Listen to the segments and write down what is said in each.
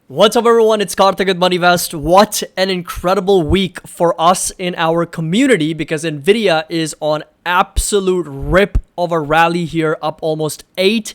What's up, everyone? It's Karthik with MoneyVest. What an incredible week for us in our community because Nvidia is on absolute rip of a rally here, up almost 8%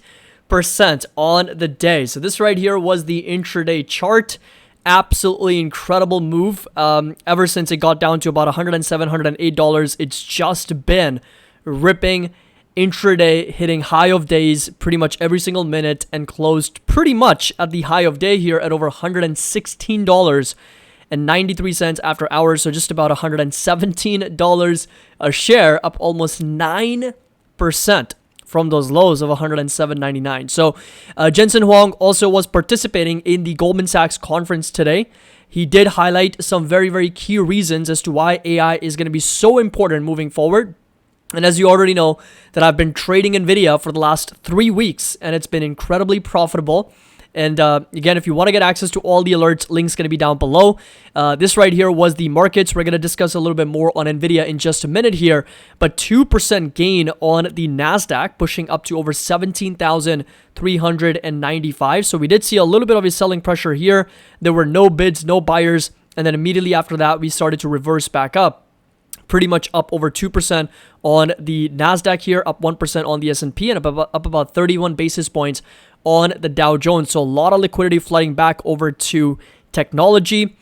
on the day. So this right here was the intraday chart. Absolutely incredible move. Ever since it got down to about $107, $108, it's just been ripping intraday, hitting high of days pretty much every single minute and closed pretty much at the high of day here at over $116.93 after hours. So just about $117 a share, up almost 9% from those lows of $107.99. So Jensen Huang also was participating in the Goldman Sachs conference today. He did highlight some very, very key reasons as to why AI is going to be so important moving forward. And as you already know, that I've been trading Nvidia for the last 3 weeks, and it's been incredibly profitable. And again, if you want to get access to all the alerts, link's going to be down below. This right here was the markets. We're going to discuss a little bit more on Nvidia in just a minute here. But 2% gain on the NASDAQ, pushing up to over 17,395. So we did see a little bit of a selling pressure here. There were no bids, no buyers. And then immediately after that, we started to reverse back up. Pretty much up over 2% on the NASDAQ here, up 1% on the S&P, and up about 31 basis points on the Dow Jones. So a lot of liquidity flooding back over to technology.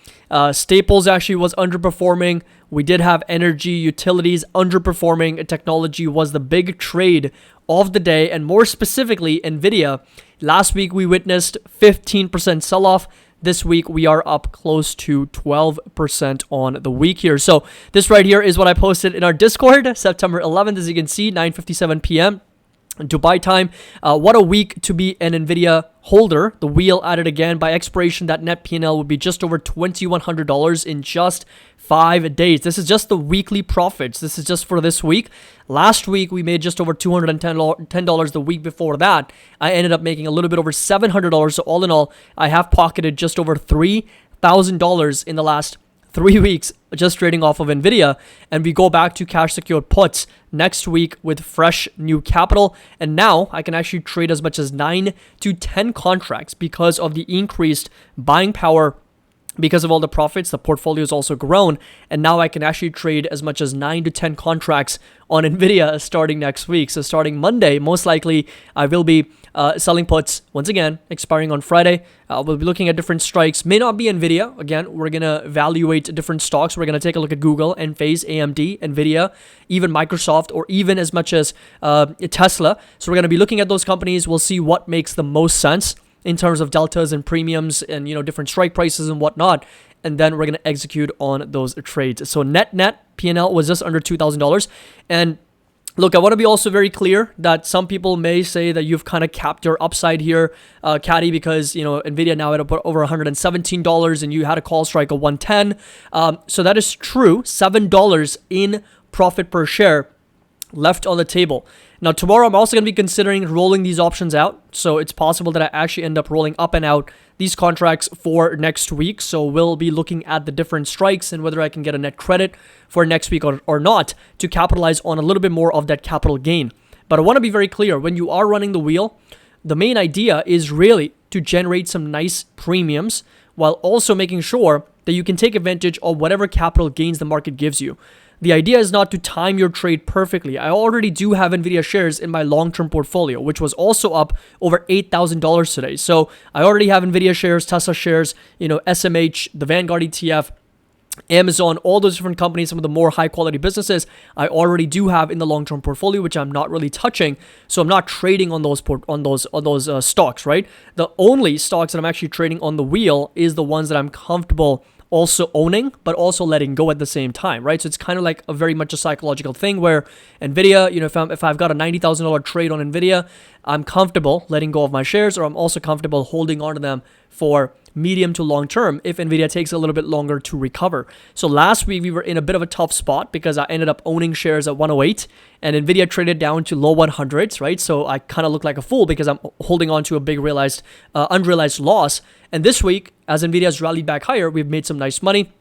Staples actually was underperforming. We did have energy, utilities underperforming. Technology was the big trade of the day, and more specifically, Nvidia. Last week, we witnessed 15% sell-off. This week, we are up close to 12% on the week here. So this right here is what I posted in our Discord, September 11th, as you can see, 9:57 p.m. Dubai time. What a week to be an Nvidia holder. The wheel at it again. By expiration, that net P&L would be just over $2,100 in just 5 days. This is just the weekly profits. This is just for this week. Last week, we made just over $210. The week before that, I ended up making a little bit over $700. So all in all, I have pocketed just over $3,000 in the last 3 weeks just trading off of Nvidia. And we go back to cash secured puts next week with fresh new capital. And now I can actually trade as much as 9 to 10 contracts because of the increased buying power. Because of all the profits, the portfolio has also grown. And now I can actually trade as much as 9 to 10 contracts on Nvidia starting next week. So starting Monday, most likely I will be selling puts once again, expiring on Friday. We'll be looking at different strikes. May not be Nvidia. Again, we're going to evaluate different stocks. We're going to take a look at Google, Enphase, AMD, Nvidia, even Microsoft, or even as much as Tesla. So we're going to be looking at those companies. We'll see what makes the most sense in terms of deltas and premiums and, different strike prices and whatnot. And then we're going to execute on those trades. So net P&L was just under $2,000. And look, I want to be also very clear that some people may say that you've kind of capped your upside here, Caddy, because, Nvidia now at about over $117 and you had a call strike of 110. So that is true. $7 in profit per share left on the table. Now, tomorrow, I'm also going to be considering rolling these options out. So it's possible that I actually end up rolling up and out these contracts for next week. So we'll be looking at the different strikes and whether I can get a net credit for next week or not to capitalize on a little bit more of that capital gain. But I want to be very clear. When you are running the wheel, the main idea is really to generate some nice premiums while also making sure that you can take advantage of whatever capital gains the market gives you. The idea is not to time your trade perfectly. I already do have Nvidia shares in my long-term portfolio, which was also up over $8,000 today. So I already have Nvidia shares, Tesla shares, SMH, the Vanguard ETF, Amazon, all those different companies, some of the more high-quality businesses I already do have in the long-term portfolio, which I'm not really touching. So I'm not trading on those stocks, right? The only stocks that I'm actually trading on the wheel is the ones that I'm comfortable also owning, but also letting go at the same time, right? So it's kind of like a very much a psychological thing where Nvidia, if I've got a $90,000 trade on Nvidia, I'm comfortable letting go of my shares, or I'm also comfortable holding on to them for medium to long term if Nvidia takes a little bit longer to recover. So last week we were in a bit of a tough spot because I ended up owning shares at 108 and Nvidia traded down to low 100s, right? So I kind of look like a fool because I'm holding on to a big unrealized loss. And this week, as Nvidia has rallied back higher, we've made some nice money.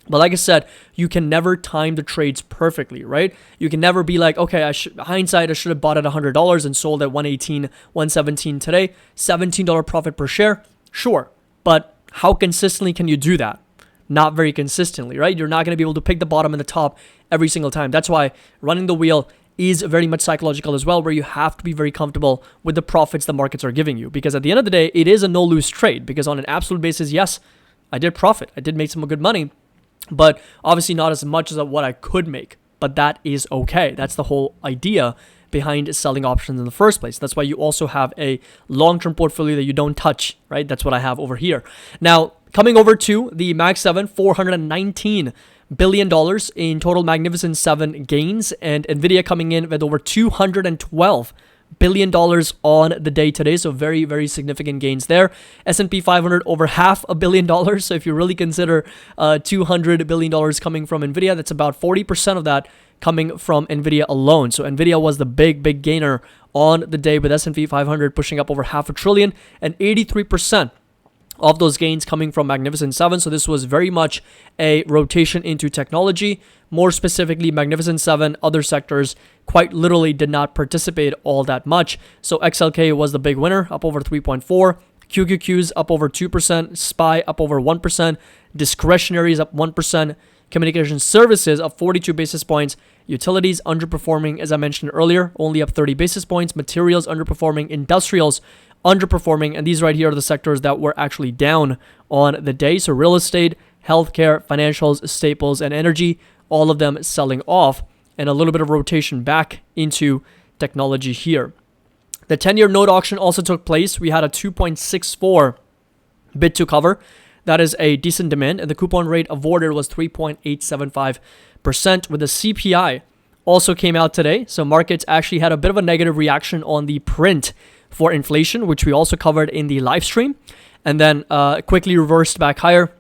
But like I said, you can never time the trades perfectly, right? You can never be like, okay, hindsight, I should have bought at $100 and sold at 118, 117 today. $17 profit per share, sure. But How consistently can you do that? Not very consistently, right? You're not going to be able to pick the bottom and the top every single time. That's why running the wheel is very much psychological as well, where you have to be very comfortable with the profits the markets are giving you. Because at the end of the day, it is a no-lose trade. Because on an absolute basis, yes, I did profit. I did make some good money, but obviously not as much as what I could make. But that is okay. That's the whole idea behind selling options in the first place. That's why you also have a long-term portfolio that you don't touch, right? That's what I have over here. Now, coming over to the Mag 7, $419 billion in total Magnificent 7 gains, and Nvidia coming in with over $212 billion on the day today. So very, very significant gains there. S&P 500 over $500 million. So if you really consider $200 billion coming from Nvidia, that's about 40% of that coming from Nvidia alone. So Nvidia was the big gainer on the day, with S&P 500 pushing up over $500 billion, and 83% of those gains coming from Magnificent 7. So this was very much a rotation into technology. More specifically, Magnificent 7, other sectors quite literally did not participate all that much. So XLK was the big winner, up over 3.4. QQQs up over 2%. SPY up over 1%. Discretionaries up 1%. Communication services up 42 basis points. Utilities underperforming, as I mentioned earlier, only up 30 basis points. Materials underperforming. Industrials underperforming. And these right here are the sectors that were actually down on the day. So real estate, healthcare, financials, staples, and energy, all of them selling off, and a little bit of rotation back into technology here. The 10-year note auction also took place. We had a 2.64 bid to cover. That is a decent demand, and the coupon rate awarded was 3.875%, with the CPI also came out today. So markets actually had a bit of a negative reaction on the print for inflation, which we also covered in the live stream, and then quickly reversed back higher,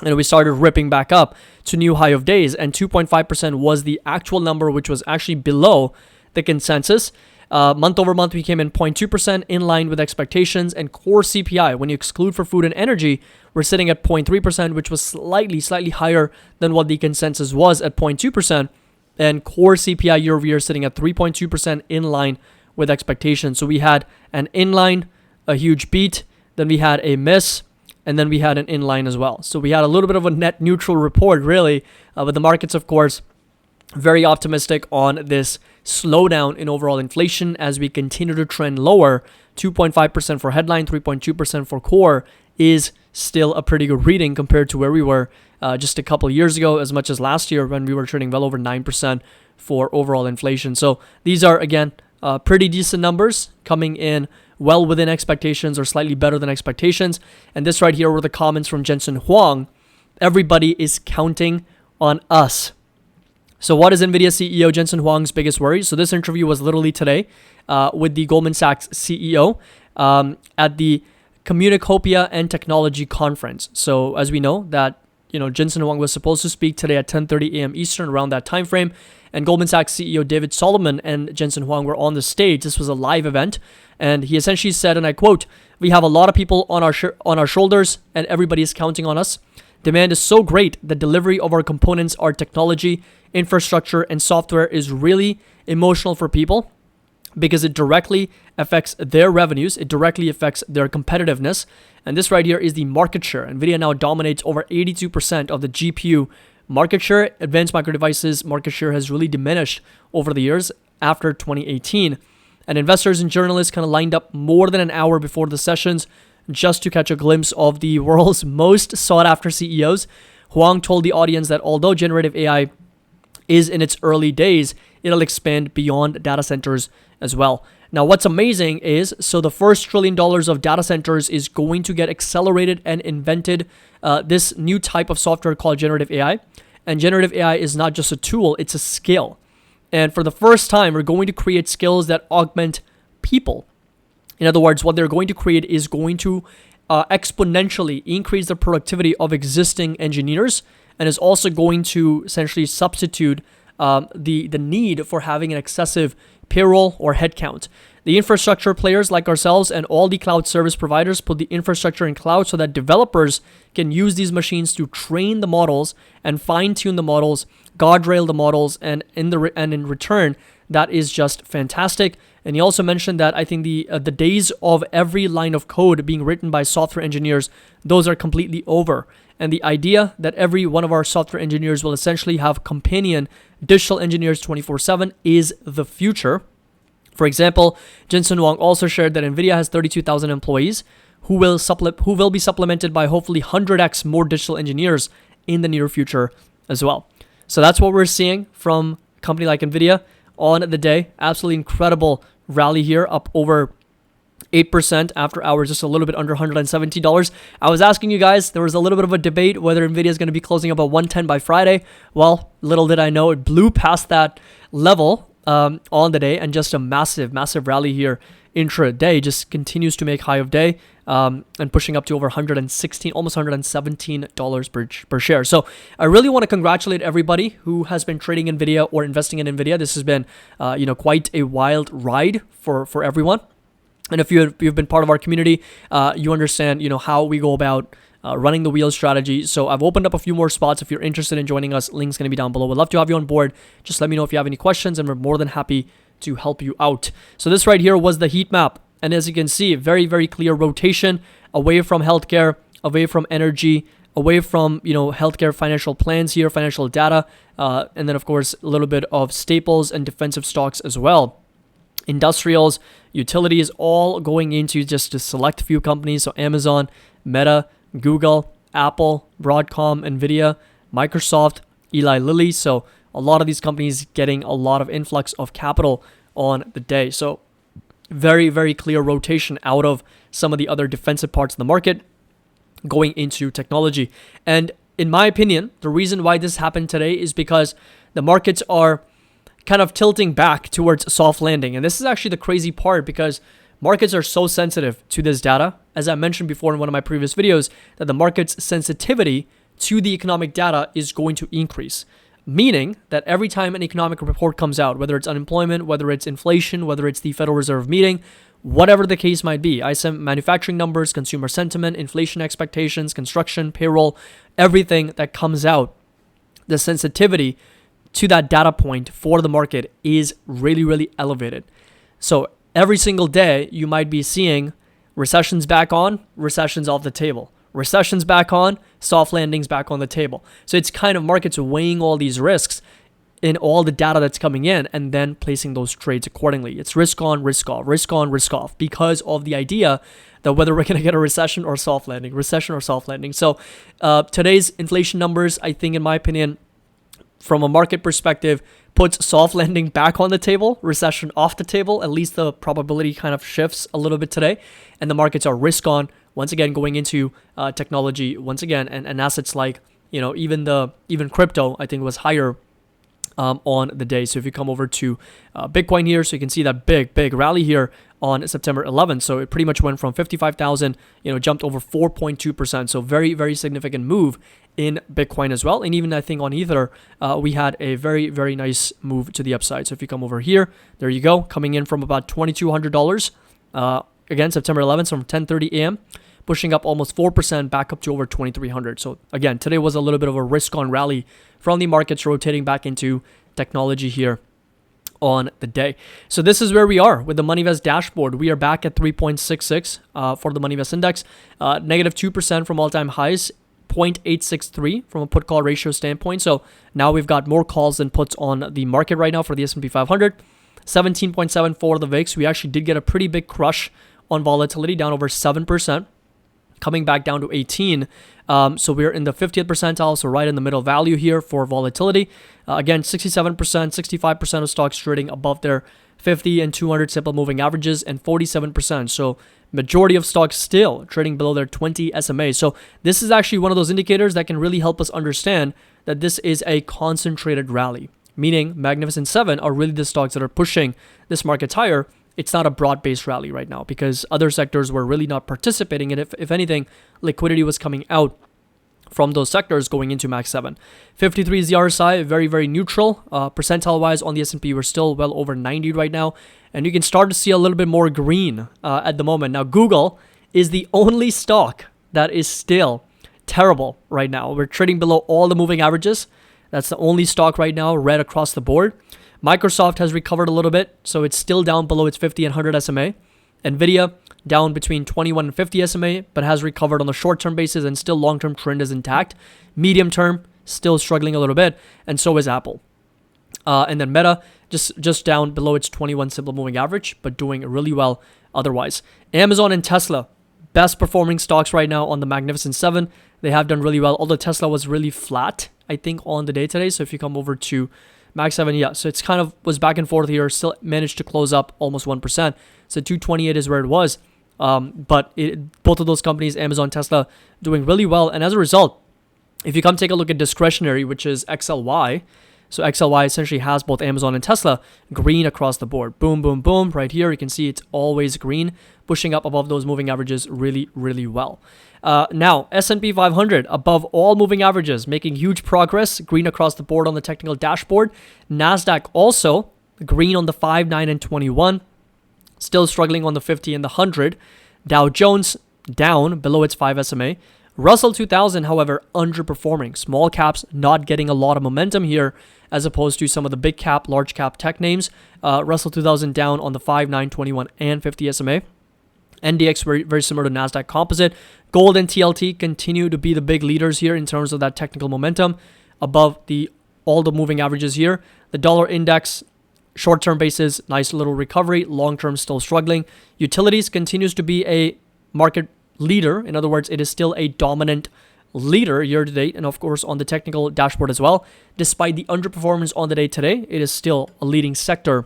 and we started ripping back up to new high of days, and 2.5% was the actual number, which was actually below the consensus. Month over month, we came in 0.2% in line with expectations, and core CPI, when you exclude for food and energy, we're sitting at 0.3%, which was slightly higher than what the consensus was at 0.2%, and core CPI year over year sitting at 3.2% in line with expectations. So we had an inline, a huge beat, then we had a miss, and then we had an inline as well. So we had a little bit of a net neutral report, really, with the markets, of course, very optimistic on this slowdown in overall inflation as we continue to trend lower. 2.5% for headline, 3.2% for core is still a pretty good reading compared to where we were just a couple of years ago, as much as last year when we were trading well over 9% for overall inflation. So these are, again, pretty decent numbers coming in well within expectations or slightly better than expectations. And this right here were the comments from Jensen Huang. Everybody is counting on us. So what is Nvidia CEO Jensen Huang's biggest worry? So this interview was literally today with the Goldman Sachs CEO at the Communicopia and Technology Conference. So as we know that, Jensen Huang was supposed to speak today at 10:30 a.m. Eastern, around that time frame, and Goldman Sachs CEO David Solomon and Jensen Huang were on the stage. This was a live event, and he essentially said, and I quote, "We have a lot of people on our shoulders, and everybody is counting on us. Demand is so great. The delivery of our components, our technology, infrastructure, and software is really emotional for people because it directly affects their revenues. It directly affects their competitiveness." And this right here is the market share. Nvidia now dominates over 82% of the GPU market share. Advanced micro devices market share has really diminished over the years after 2018. And investors and journalists kind of lined up more than an hour before the sessions just to catch a glimpse of the world's most sought-after CEOs. Huang told the audience that although generative AI is in its early days, it'll expand beyond data centers as well. Now, what's amazing is, so the first $1 trillion of data centers is going to get accelerated and invented this new type of software called generative AI. And generative AI is not just a tool, it's a skill. And for the first time, we're going to create skills that augment people. In other words, what they're going to create is going to exponentially increase the productivity of existing engineers, and is also going to essentially substitute the need for having an excessive payroll or headcount. The infrastructure players like ourselves and all the cloud service providers put the infrastructure in cloud so that developers can use these machines to train the models and fine-tune the models guardrail the models, and in return, that is just fantastic. And he also mentioned that I think the days of every line of code being written by software engineers, those are completely over. And the idea that every one of our software engineers will essentially have companion digital engineers 24/7 is the future. For example, Jensen Huang also shared that Nvidia has 32,000 employees who will be supplemented by hopefully 100x more digital engineers in the near future as well. So that's what we're seeing from a company like Nvidia on the day. Absolutely incredible rally here, up over 8% after hours, just a little bit under $170. I was asking you guys, there was a little bit of a debate whether Nvidia is going to be closing up at 110 by Friday. Well, little did I know, it blew past that level on the day, and just a massive rally here intraday, just continues to make high of day and pushing up to over $116, almost $117 per share. So I really want to congratulate everybody who has been trading Nvidia or investing in Nvidia. This has been quite a wild ride for everyone. And if you've been part of our community, you understand how we go about running the wheel strategy. So I've opened up a few more spots. If you're interested in joining us, link's going to be down below. We'd love to have you on board. Just let me know if you have any questions, and we're more than happy to help you out. So this right here was the heat map. And as you can see, very clear rotation away from healthcare, away from energy, away from healthcare financial plans here, financial data, and then of course a little bit of staples and defensive stocks as well. Industrials, utilities, all going into just a select few companies. So Amazon, Meta, Google, Apple, Broadcom, Nvidia, Microsoft, Eli Lilly. So a lot of these companies getting a lot of influx of capital on the day. So very clear rotation out of some of the other defensive parts of the market going into technology. And in my opinion, the reason why this happened today is because the markets are kind of tilting back towards a soft landing. And this is actually the crazy part, because markets are so sensitive to this data. As I mentioned before in one of my previous videos, that the market's sensitivity to the economic data is going to increase. Meaning that every time an economic report comes out, whether it's unemployment, whether it's inflation, whether it's the Federal Reserve meeting, whatever the case might be, ISM manufacturing numbers, consumer sentiment, inflation expectations, construction, payroll, everything that comes out, the sensitivity to that data point for the market is really elevated. So every single day you might be seeing recessions back on, recessions off the table. Recessions back on, soft landings back on the table. So it's kind of markets weighing all these risks in all the data that's coming in and then placing those trades accordingly. It's risk on, risk off, risk on, risk off, because of the idea that whether we're going to get a recession or soft landing, recession or soft landing. So today's inflation numbers, I think in my opinion, from a market perspective, puts soft landing back on the table, recession off the table. At least the probability kind of shifts a little bit today, and the markets are risk on, once again going into technology once again, and assets like even crypto I think was higher on the day. So if you come over to Bitcoin here, so you can see that big rally here on September 11th. So it pretty much went from 55,000, jumped over 4.2%. So very significant move in Bitcoin as well. And even I think on Ether, we had a very nice move to the upside. So if you come over here, there you go, coming in from about $2,200. Again, September 11th from 10:30 a.m., pushing up almost 4% back up to over 2,300. So again, today was a little bit of a risk-on rally from the markets rotating back into technology here on the day. So this is where we are with the MoneyVest dashboard. We are back at 3.66 for the MoneyVest index, negative 2% from all-time highs, 0.863 from a put-call ratio standpoint. So now we've got more calls than puts on the market right now for the S&P 500. 17.74 the VIX. We actually did get a pretty big crush on volatility, down over 7%. Coming back down to 18. So we're in the 50th percentile, so right in the middle value here for volatility. Again, 67%, 65% of stocks trading above their 50 and 200 simple moving averages, and 47%. So majority of stocks still trading below their 20 SMA. So this is actually one of those indicators that can really help us understand that this is a concentrated rally, meaning Magnificent 7 are really the stocks that are pushing this market higher. It's not a broad-based rally right now because other sectors were really not participating. And if anything, liquidity was coming out from those sectors going into Mag 7. 53 is the RSI, very neutral. Percentile-wise on the S&P, we're still well over 90 right now. And you can start to see a little bit more green at the moment. Now, Google is the only stock that is still terrible right now. We're trading below all the moving averages. That's the only stock right now red across the board. Microsoft has recovered a little bit, so it's still down below its 50 and 100 SMA. Nvidia down between 21 and 50 SMA, but has recovered on the short-term basis, and still long-term trend is intact. Medium term, still struggling a little bit, and so is Apple. And then Meta just down below its 21 simple moving average, but doing really well otherwise. Amazon and Tesla, best performing stocks right now on the Magnificent Seven. They have done really well, although Tesla was really flat, I think, on the day today. So if you come over to Mag 7, yeah, so it's kind of was back and forth here, still managed to close up almost 1%. So 228 is where it was. But both of those companies, Amazon, Tesla, doing really well. And as a result, if you come take a look at discretionary, which is XLY, so XLY essentially has both Amazon and Tesla green across the board. Boom, boom, boom. Right here, you can see it's always green, pushing up above those moving averages really, really well. Now, S&P 500 above all moving averages, making huge progress. Green across the board on the technical dashboard. NASDAQ also green on the 5, 9, and 21. Still struggling on the 50 and the 100. Dow Jones down below its 5 SMA. Russell 2000, however, underperforming. Small caps not getting a lot of momentum here as opposed to some of the big cap, large cap tech names. Russell 2000 down on the 5, 9, 21, and 50 SMA. NDX very similar to NASDAQ Composite. Gold and TLT continue to be the big leaders here in terms of that technical momentum above all the moving averages here. The dollar index, short-term basis, nice little recovery. Long-term still struggling. Utilities continues to be a market leader. In other words, it is still a dominant leader year to date, and of course on the technical dashboard as well. Despite the underperformance on the day today, it is still a leading sector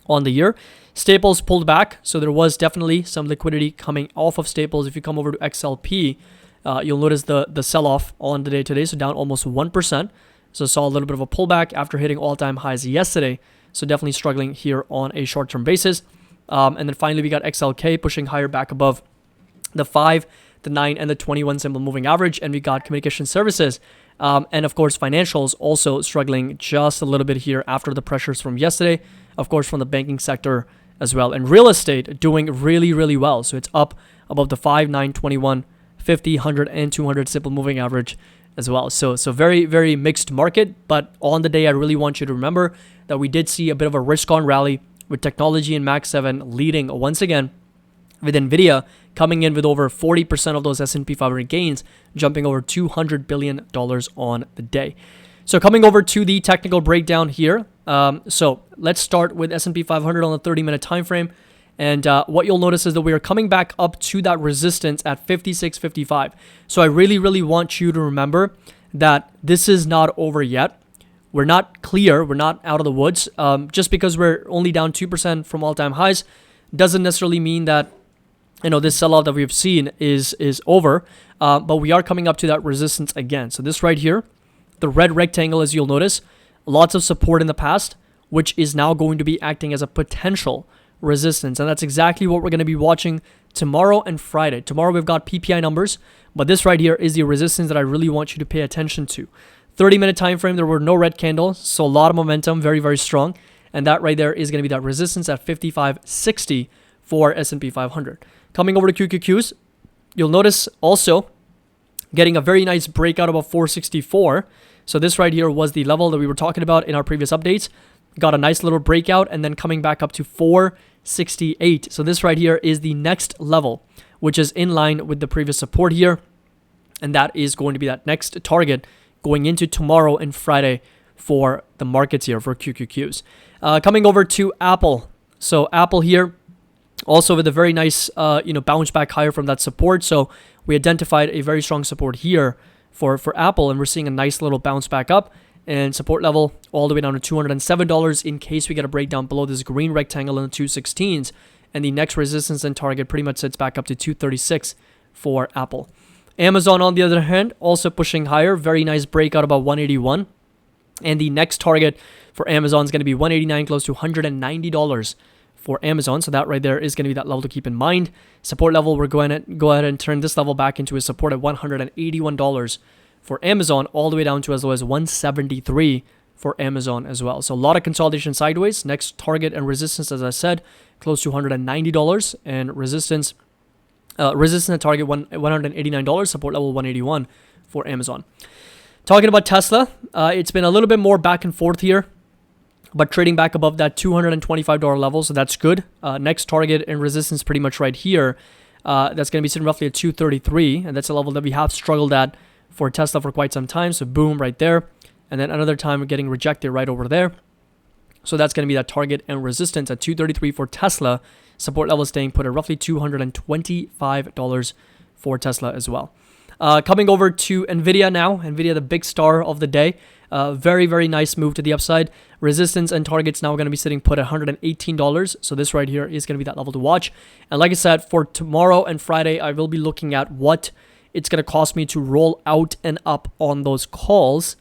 on the year. Staples pulled back, so there was definitely some liquidity coming off of Staples. If you come over to XLP, you'll notice the sell-off on the day today, so down almost 1%. So saw a little bit of a pullback after hitting all-time highs yesterday. So definitely struggling here on a short-term basis. And then finally, we got XLK pushing higher back above the 5, the 9, and the 21 simple moving average. And we got communication services. And of course, financials also struggling just a little bit here after the pressures from yesterday. Of course, from the banking sector as well. And real estate doing really, really well. So it's up above the 5, 9, 21, 50, 100, and 200 simple moving average as well. So very, very mixed market. But on the day, I really want you to remember that we did see a bit of a risk-on rally with technology and Mag 7 leading once again, with Nvidia coming in with over 40% of those S&P 500 gains, jumping over $200 billion on the day. So coming over to the technical breakdown here. So let's start with S&P 500 on the 30-minute time frame. And what you'll notice is that we are coming back up to that resistance at 56.55. So I really, really want you to remember that this is not over yet. We're not clear. We're not out of the woods. Just because we're only down 2% from all-time highs doesn't necessarily mean that this sell-off that we've seen is over. But we are coming up to that resistance again. So this right here, the red rectangle, as you'll notice, lots of support in the past, which is now going to be acting as a potential resistance. And that's exactly what we're going to be watching tomorrow and Friday. Tomorrow we've got PPI numbers, but this right here is the resistance that I really want you to pay attention to. 30-minute time frame, there were no red candles, so a lot of momentum, very, very strong. And that right there is going to be that resistance at 55.60 for S&P 500. Coming over to QQQs, you'll notice also getting a very nice breakout above 464. So this right here was the level that we were talking about in our previous updates. Got a nice little breakout and then coming back up to 468. So this right here is the next level, which is in line with the previous support here. And that is going to be that next target going into tomorrow and Friday for the markets here for QQQs. Coming over to Apple. So Apple here also with a very nice bounce back higher from that support. So we identified a very strong support here for Apple, and we're seeing a nice little bounce back up and support level all the way down to $207 in case we get a breakdown below this green rectangle in the 216s. And the next resistance and target pretty much sits back up to 236 for Apple. Amazon, on the other hand, also pushing higher. Very nice breakout about 181. And the next target for Amazon is going to be 189, close to $190 for Amazon. So that right there is going to be that level to keep in mind. Support level, we're going to go ahead and turn this level back into a support at $181 for Amazon, all the way down to as low as 173 for Amazon as well. So a lot of consolidation sideways. Next target and resistance, as I said, close to $190, and resistance and target $189, support level 181 for Amazon. Talking about Tesla, it's been a little bit more back and forth here, but trading back above that $225 level, so that's good. Next target and resistance pretty much right here. That's going to be sitting roughly at 233, and that's a level that we have struggled at for Tesla for quite some time. So boom, right there. And then another time we're getting rejected right over there. So that's going to be that target and resistance at 233 for Tesla. Support level staying put at roughly $225 for Tesla as well. Coming over to Nvidia now. Nvidia, the big star of the day. Very, very nice move to the upside. Resistance and targets now going to be sitting put at $118. So this right here is going to be that level to watch. And like I said, for tomorrow and Friday, I will be looking at what it's going to cost me to roll out and up on those calls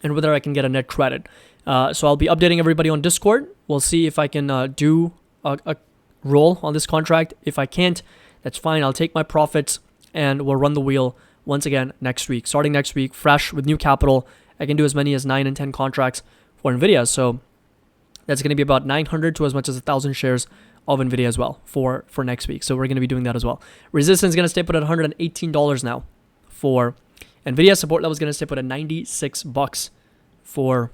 and whether I can get a net credit. So I'll be updating everybody on Discord. We'll see if I can do a roll on this contract. If I can't, that's fine. I'll take my profits and we'll run the wheel once again next week. Starting next week, fresh with new capital, I can do as many as 9 and 10 contracts for Nvidia. So that's going to be about 900 to as much as 1,000 shares of Nvidia as well for next week. So we're going to be doing that as well. Resistance is going to stay put at $118 now for Nvidia. Support level is going to stay put at $96 for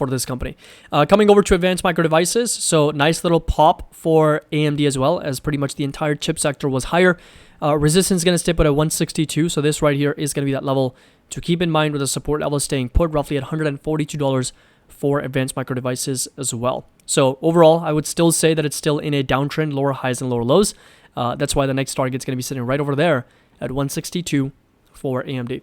this company. Coming over to advanced micro devices. So nice little pop for AMD as well, as pretty much the entire chip sector was higher. Resistance is going to stay put at 162. So this right here is going to be that level to keep in mind, with the support level staying put roughly at $142 for advanced micro devices as well. So overall, I would still say that it's still in a downtrend, lower highs and lower lows. That's why the next target is going to be sitting right over there at 162 for AMD.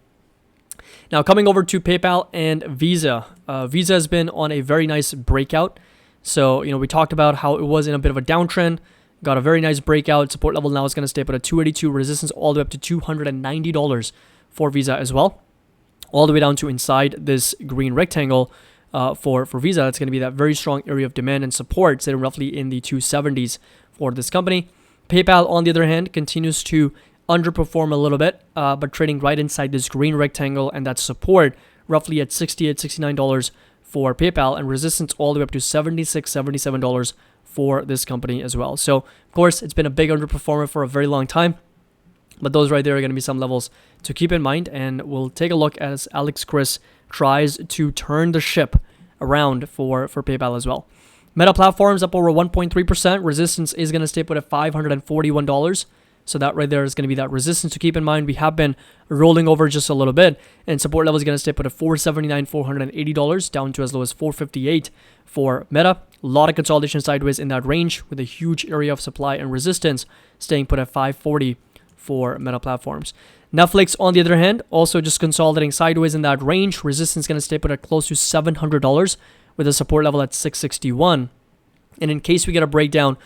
Now coming over to PayPal and Visa. Visa has been on a very nice breakout. So, we talked about how it was in a bit of a downtrend. Got a very nice breakout. Support level now is going to stay up at 282. Resistance all the way up to $290 for Visa as well. All the way down to inside this green rectangle for Visa. That's going to be that very strong area of demand and support, sitting roughly in the 270s for this company. PayPal, on the other hand, continues to underperform a little bit, but trading right inside this green rectangle and that support roughly at $68, $69 for PayPal, and resistance all the way up to $76, $77 for this company as well. So, of course, it's been a big underperformer for a very long time, but those right there are going to be some levels to keep in mind, and we'll take a look as Alex Chris tries to turn the ship around for PayPal as well. Meta Platforms up over 1.3%. Resistance is going to stay put at $541. So that right there is going to be that resistance to keep in mind. We have been rolling over just a little bit, and support level is going to stay put at $479, $480, down to as low as $458 for Meta. A lot of consolidation sideways in that range, with a huge area of supply and resistance staying put at $540 for Meta Platforms. Netflix, on the other hand, also just consolidating sideways in that range. Resistance is going to stay put at close to $700, with a support level at $661. And in case we get a breakdown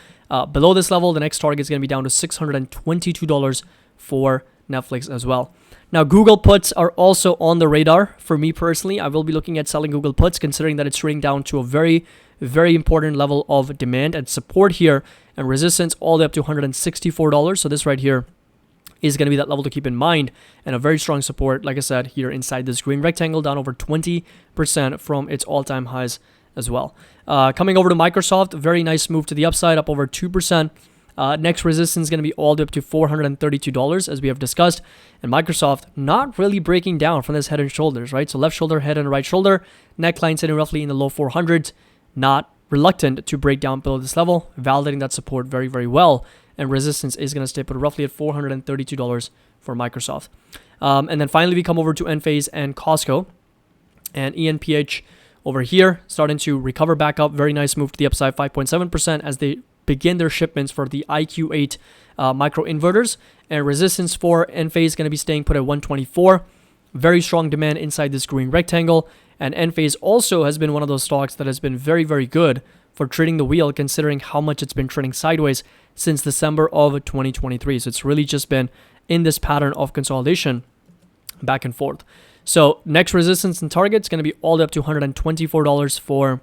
below this level, the next target is going to be down to $622 for Netflix as well. Now, Google puts are also on the radar for me personally. I will be looking at selling Google puts, considering that it's trading down to a very, very important level of demand and support here, and resistance all the way up to $164. So this right here is going to be that level to keep in mind, and a very strong support, like I said, here inside this green rectangle, down over 20% from its all-time highs as well. Coming over to Microsoft, very nice move to the upside, up over 2%. Next resistance is going to be all the way up to $432, as we have discussed. And Microsoft not really breaking down from this head and shoulders, right? So left shoulder, head, and right shoulder. Neckline sitting roughly in the low 400s. Not reluctant to break down below this level, validating that support very, very well. And resistance is going to stay put roughly at $432 for Microsoft. And then finally, we come over to Enphase and Costco. And ENPH over here, starting to recover back up. Very nice move to the upside, 5.7%, as they begin their shipments for the IQ8 micro inverters. And resistance for Enphase is going to be staying put at 124. Very strong demand inside this green rectangle. And Enphase also has been one of those stocks that has been very, very good for trading the wheel, considering how much it's been trading sideways since December of 2023. So it's really just been in this pattern of consolidation back and forth. So next resistance and target is going to be all the way up to $124 for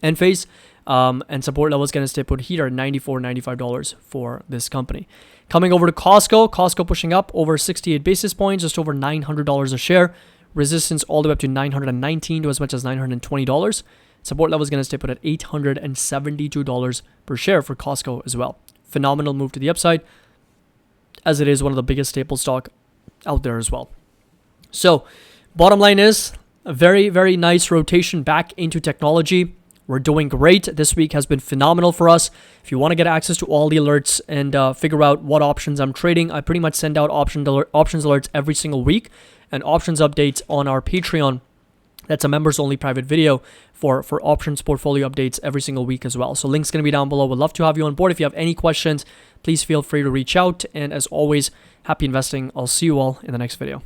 Enphase. And support level is going to stay put here at $94, $95 for this company. Coming over to Costco pushing up over 68 basis points, just over $900 a share. Resistance all the way up to $919 to as much as $920. Support level is going to stay put at $872 per share for Costco as well. Phenomenal move to the upside, as it is one of the biggest staple stock out there as well. So bottom line is a very, very nice rotation back into technology. We're doing great. This week has been phenomenal for us. If you want to get access to all the alerts and figure out what options I'm trading, I pretty much send out options alerts every single week and options updates on our Patreon. That's a members only private video for options portfolio updates every single week as well. So link's going to be down below. Would love to have you on board. If you have any questions, please feel free to reach out. And as always, happy investing. I'll see you all in the next video.